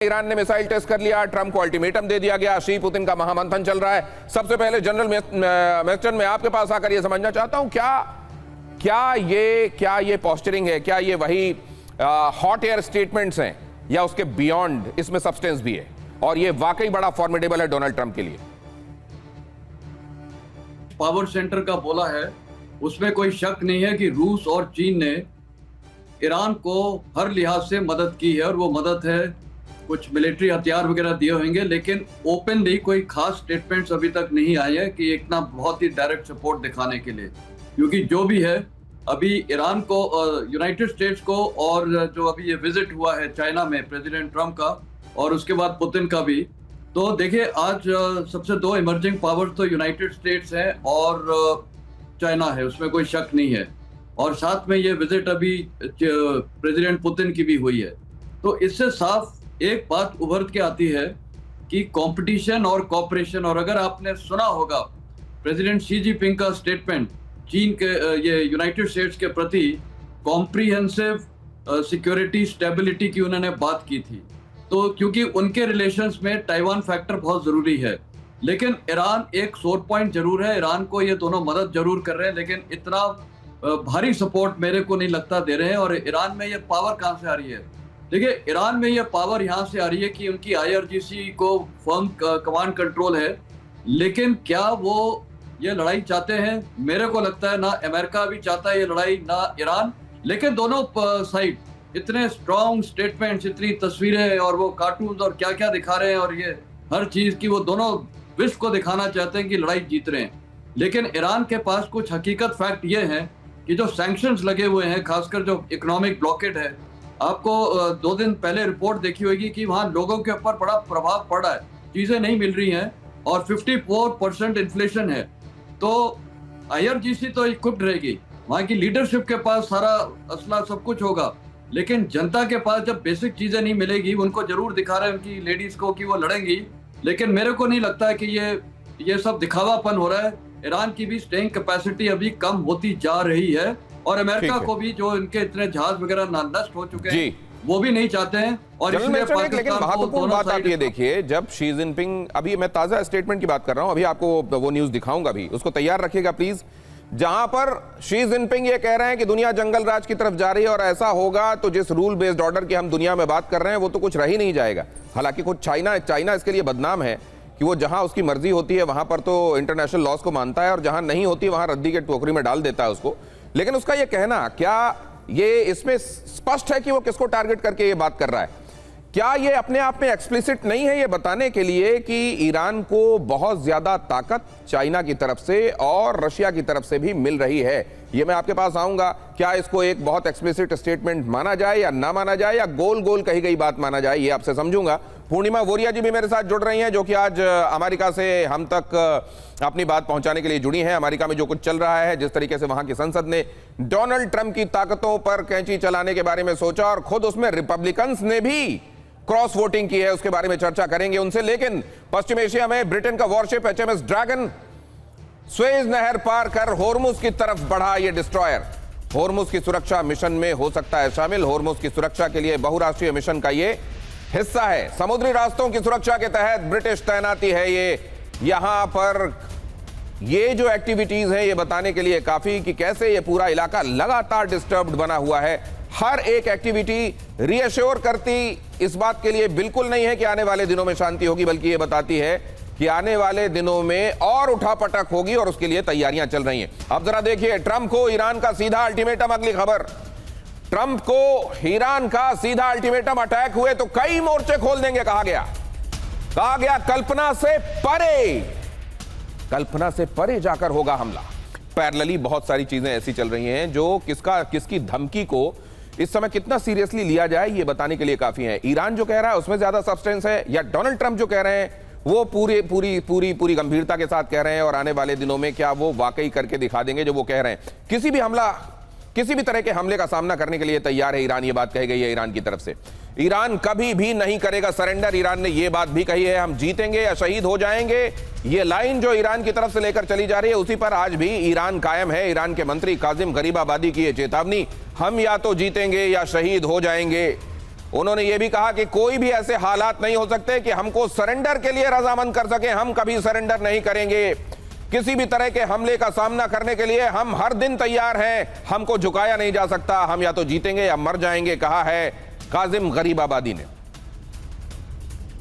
Iran ने missile test कर लिया, ट्रंप को अल्टीमेटम दे दिया गया, शी पुतिन का महामंथन चल रहा है। सबसे पहले जनरल मैस्टन, मैं आपके पास आकर यह समझना चाहता हूं, क्या ये पोस्चरिंग है, क्या ये वही हॉट एयर स्टेटमेंट्स हैं या उसके बियॉन्ड इसमें सब्सटेंस भी है और ये वाकई बड़ा फॉर्मिडेबल है डोनाल्ड ट्रंप के लिए? पावर सेंटर का बोला है, उसमें कोई शक नहीं है कि रूस और चीन ने ईरान को हर लिहाज से मदद की है और वो मदद है कुछ मिलिट्री हथियार वगैरह दिए होंगे, लेकिन ओपनली कोई खास स्टेटमेंट्स अभी तक नहीं आए हैं कि इतना बहुत ही डायरेक्ट सपोर्ट दिखाने के लिए। क्योंकि जो भी है अभी ईरान को, यूनाइटेड स्टेट्स को, और जो अभी ये विजिट हुआ है चाइना में प्रेसिडेंट ट्रंप का और उसके बाद पुतिन का भी, तो देखिए आज सबसे दो इमर्जिंग पावर्स तो यूनाइटेड स्टेट्स है और चाइना है, उसमें कोई शक नहीं है। और साथ में ये विजिट अभी प्रेसिडेंट पुतिन की भी हुई है। तो इससे साफ एक बात उभर के आती है कि कंपटीशन और कोऑपरेशन, और अगर आपने सुना होगा प्रेसिडेंट शी जिनपिंग का स्टेटमेंट चीन के ये यूनाइटेड स्टेट्स के प्रति कॉम्प्रिहेंसिव सिक्योरिटी स्टेबिलिटी की उन्होंने बात की थी, तो क्योंकि उनके रिलेशंस में ताइवान फैक्टर बहुत जरूरी है। लेकिन ईरान एक सोर पॉइंट जरूर है, ईरान को ये दोनों मदद जरूर कर रहे हैं, लेकिन इतना भारी सपोर्ट मेरे को नहीं लगता दे रहे हैं। और ईरान में ये पावर कहाँ से आ रही है? देखिए, ईरान में ये पावर यहाँ से आ रही है कि उनकी IRGC को फर्म कमांड कंट्रोल है, लेकिन क्या वो ये लड़ाई चाहते हैं? मेरे को लगता है ना अमेरिका भी चाहता है ये लड़ाई, ना ईरान। लेकिन दोनों साइड इतने स्ट्रॉन्ग स्टेटमेंट्स, इतनी तस्वीरें और वो कार्टून्स और क्या क्या दिखा रहे हैं, और ये हर चीज की वो दोनों विश्व को दिखाना चाहते हैं कि लड़ाई जीत रहे हैं। लेकिन ईरान के पास कुछ हकीकत फैक्ट ये है कि जो सैंक्शंस लगे हुए हैं, खासकर जो इकोनॉमिक ब्लॉकेड है, आपको 2 दिन पहले रिपोर्ट देखी होगी कि वहां लोगों के ऊपर बड़ा प्रभाव पड़ा है, चीजें नहीं मिल रही हैं और 54% इन्फ्लेशन है। तो IRGC तो इक्विप्ड रहेगी, वहां की लीडरशिप के पास सारा असला सब कुछ होगा, लेकिन जनता के पास जब बेसिक चीजें नहीं मिलेगी, उनको जरूर दिखा रहे हैं उनकी लेडीज को कि वो लड़ेंगी, लेकिन मेरे को नहीं लगता है कि ये सब दिखावापन हो रहा है। ईरान की भी स्टेइंग कैपेसिटी अभी कम होती जा रही है और अमेरिका को भी, जो इनके इतने जहाज वगैरह नष्ट हो चुके हैं, वो भी नहीं चाहते हैं। और इसलिए लेकिन महत्वपूर्ण बात आती है, देखिए, जब शी जिनपिंग, अभी मैं ताजा स्टेटमेंट की बात कर रहा हूं, अभी आपको वो न्यूज दिखाऊंगा, भी उसको तैयार रखिएगा प्लीज, जहां पर शी जिनपिंग ये कह रहे हैं कि दुनिया जंगल राज की तरफ जा रही है और ऐसा होगा तो जिस रूल बेस्ड ऑर्डर की हम दुनिया में बात कर रहे हैं वो तो कुछ रह ही नहीं जाएगा। हालांकि खुद चाइना इसके लिए बदनाम है कि वो जहां उसकी मर्जी होती है वहां पर तो इंटरनेशनल लॉज को मानता है और जहां नहीं होती वहां रद्दी के टोकरी में डाल देता है उसको। लेकिन उसका ये कहना, क्या ये इसमें स्पष्ट है कि वो किसको टारगेट करके ये बात कर रहा है? क्या ये अपने आप में एक्सप्लिसिट नहीं है ये बताने के लिए कि ईरान को बहुत ज्यादा ताकत चाइना की तरफ से और रशिया की तरफ से भी मिल रही है? ये मैं आपके पास आऊंगा। क्या इसको एक बहुत एक्सप्लिसिट स्टेटमेंट माना जाए या ना माना जाए, या गोल गोल कही गई बात माना जाए, ये आपसे समझूंगा। पूर्णिमा वोरिया जी भी मेरे साथ जुड़ रही हैं, जो कि आज अमेरिका से हम तक अपनी बात पहुंचाने के लिए जुड़ी हैं। अमेरिका में जो कुछ चल रहा है, जिस तरीके से वहां की संसद ने डोनाल्ड ट्रंप की ताकतों पर कैंची चलाने के बारे में सोचा और खुद उसमें रिपब्लिकन्स ने भी क्रॉस वोटिंग की है, उसके बारे में चर्चा करेंगे उनसे। लेकिन पश्चिम एशिया में ब्रिटेन का वॉरशिप HMS ड्रैगन स्वेज नहर पार कर होर्मुज की तरफ बढ़ा। ये डिस्ट्रॉयर होर्मुज की सुरक्षा मिशन में हो सकता है शामिल। होर्मुज की सुरक्षा के लिए बहुराष्ट्रीय मिशन का ये हिस्सा है। समुद्री रास्तों की सुरक्षा के तहत ब्रिटिश तैनाती है ये यहां पर। ये जो एक्टिविटीज है ये बताने के लिए काफी कि कैसे ये पूरा इलाका लगातार डिस्टर्ब्ड बना हुआ है। हर एक एक्टिविटी रीअश्योर करती इस बात के लिए बिल्कुल नहीं है कि आने वाले दिनों में शांति होगी, बल्कि ये बताती है कि आने वाले दिनों में और उठापटक होगी और उसके लिए तैयारियां चल रही हैं। अब जरा देखिए, ट्रंप को ईरान का सीधा अल्टीमेटम। अगली खबर, ट्रंप को ईरान का सीधा अल्टीमेटम। अटैक हुए तो कई मोर्चे खोल देंगे, कहा गया कल्पना से परे जाकर होगा हमला। पैरेलली बहुत सारी चीजें ऐसी चल रही हैं जो किसकी धमकी को इस समय कितना सीरियसली लिया जाए ये बताने के लिए काफी है। ईरान जो कह रहा है उसमें ज्यादा सब्सटेंस है, या डोनाल्ड ट्रंप जो कह रहे हैं वो पूरी गंभीरता के साथ कह रहे हैं और आने वाले दिनों में क्या वो वाकई करके दिखा देंगे जो वो कह रहे हैं? किसी भी तरह के हमले का सामना करने के लिए तैयार है ईरान, ये बात कही गई है ईरान की तरफ से। ईरान कभी भी नहीं करेगा सरेंडर। ईरान ने यह बात भी कही है, हम जीतेंगे या शहीद हो जाएंगे। ये लाइन जो ईरान की तरफ से लेकर चली जा रही है उसी पर आज भी ईरान कायम है। ईरान के मंत्री काजिम गरीबाबादी की ये चेतावनी, हम या तो जीतेंगे या शहीद हो जाएंगे। उन्होंने ये भी कहा कि कोई भी ऐसे हालात नहीं हो सकते कि हमको सरेंडर के लिए रजामंद कर सके, हम कभी सरेंडर नहीं करेंगे। किसी भी तरह के हमले का सामना करने के लिए हम हर दिन तैयार हैं, हमको झुकाया नहीं जा सकता, हम या तो जीतेंगे या मर जाएंगे, कहा है काजिम गरीबाबादी ने।